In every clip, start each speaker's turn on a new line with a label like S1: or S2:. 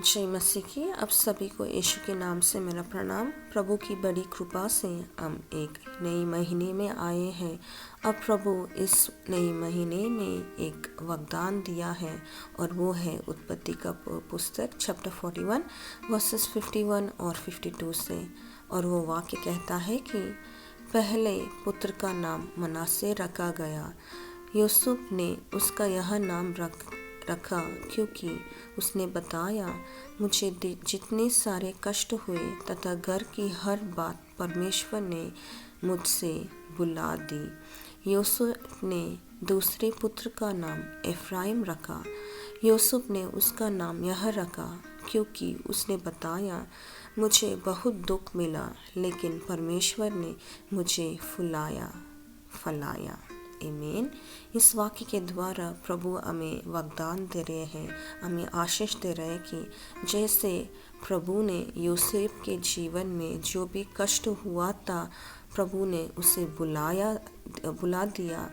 S1: जय मसीह की। अब सभी को यीशु के नाम से मेरा प्रणाम। प्रभु की बड़ी कृपा से हम एक नए महीने में आए हैं। अब प्रभु इस नए महीने में एक वरदान दिया है और वो है उत्पत्ति का पुस्तक चैप्टर 41 वर्सेस 51 और 52 से। और वो वाक्य कहता है कि पहले पुत्र का नाम मनासे रखा गया। यूसुफ ने उसका यह नाम रखा क्योंकि उसने बताया, मुझे जितने सारे कष्ट हुए तथा घर की हर बात परमेश्वर ने मुझसे बुला दी। यूसुफ ने दूसरे पुत्र का नाम एफ्राइम रखा। यूसुफ ने उसका नाम यह रखा क्योंकि उसने बताया, मुझे बहुत दुख मिला लेकिन परमेश्वर ने मुझे फलाया। आमीन। इस वाक्य के द्वारा प्रभु हमें वरदान दे रहे हैं, हमें आशीष दे रहे हैं कि जैसे प्रभु ने यूसुफ के जीवन में जो भी कष्ट हुआ था, प्रभु ने उसे बुला दिया।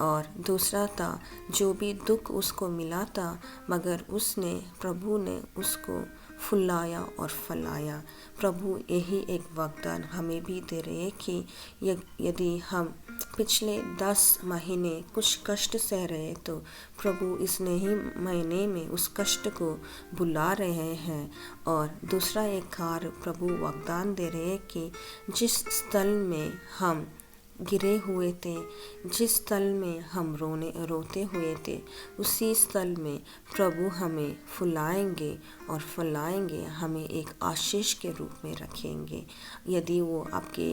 S1: और दूसरा था, जो भी दुख उसको मिला था, मगर प्रभु ने उसको फुलाया और फलाया। प्रभु यही एक वरदान हमें भी दे रहे हैं कि यदि हम पिछले 10 महीने कुछ कष्ट सह रहे तो प्रभु इस नए महीने में उस कष्ट को बुला रहे हैं। और दूसरा एक कार्य प्रभु वरदान दे रहे हैं कि जिस स्थल में हम गिरे हुए थे, जिस स्थल में हम रोते हुए थे, उसी स्थल में प्रभु हमें फुलाएंगे और फलाएंगे, हमें एक आशीष के रूप में रखेंगे। यदि वो आपके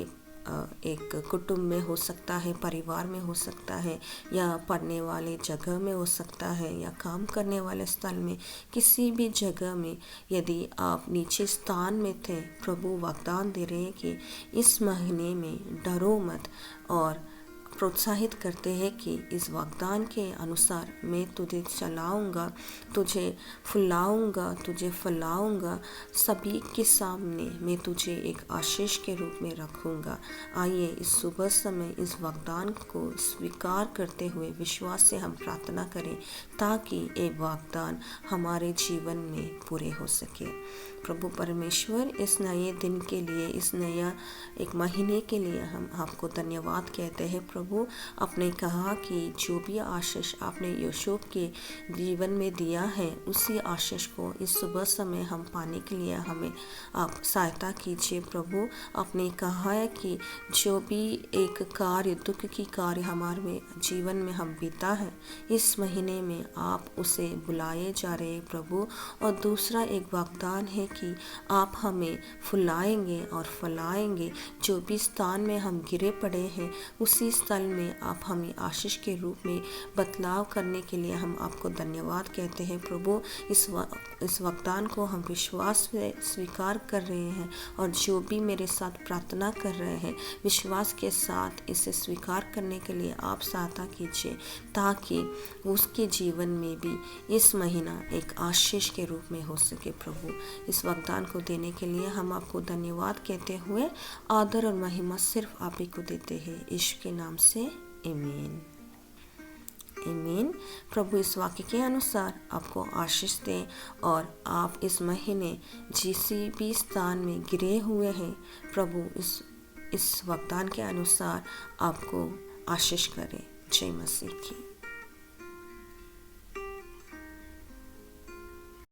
S1: एक कुटुंब में हो सकता है, परिवार में हो सकता है, या पढ़ने वाले जगह में हो सकता है, या काम करने वाले स्थल में, किसी भी जगह में यदि आप नीचे स्थान में थे, प्रभु वरदान दे रहे हैं कि इस महीने में डरो मत। और प्रोत्साहित करते हैं कि इस वरदान के अनुसार मैं तुझे चलाऊंगा, तुझे फुलाऊंगा, तुझे फैलाऊंगा, सभी के सामने मैं तुझे एक आशीष के रूप में रखूंगा। आइए इस सुबह समय इस वरदान को स्वीकार करते हुए विश्वास से हम प्रार्थना करें ताकि ये वरदान हमारे जीवन में पूरे हो सके। प्रभु परमेश्वर, इस नए दिन के लिए, इस नया एक महीने के लिए हम आपको धन्यवाद कहते हैं। प्रभु, आपने कहा कि जो भी आशीष आपने यूसुफ के जीवन में दिया है, उसी आशीष को इस सुबह समय हम पाने के लिए हमें आप सहायता कीजिए। प्रभु, आपने कहा है कि जो भी एक कार्य, दुख की कार्य हमारे जीवन में हम बीता है, इस महीने में आप उसे बुलाए जा रहे हैं प्रभु। और दूसरा एक वरदान है कि आप हमें फुलाएंगे और फलाएंगे। जो भी स्थान में हम गिरे पड़े हैं, उसी स्थल में आप हमें आशीष के रूप में बदलाव करने के लिए हम आपको धन्यवाद कहते हैं। प्रभु, इस वरदान को हम विश्वास से स्वीकार कर रहे हैं और जो भी मेरे साथ प्रार्थना कर रहे हैं, विश्वास के साथ इसे स्वीकार करने के लिए आप सहायता कीजिए ताकि उसके जीवन में भी इस महीना एक आशीष के रूप में हो सके। प्रभु, इस वरदान को देने के लिए हम आपको धन्यवाद कहते हुए आदर और महिमा सिर्फ आप ही को देते हैं, यीशु के नाम से आमीन। आमीन। प्रभु इस वाक्य के अनुसार आपको आशीष दें और आप इस महीने जिस भी स्थान में गिरे हुए हैं, प्रभु इस वरदान के अनुसार आपको आशीष करें। जय मसीह की।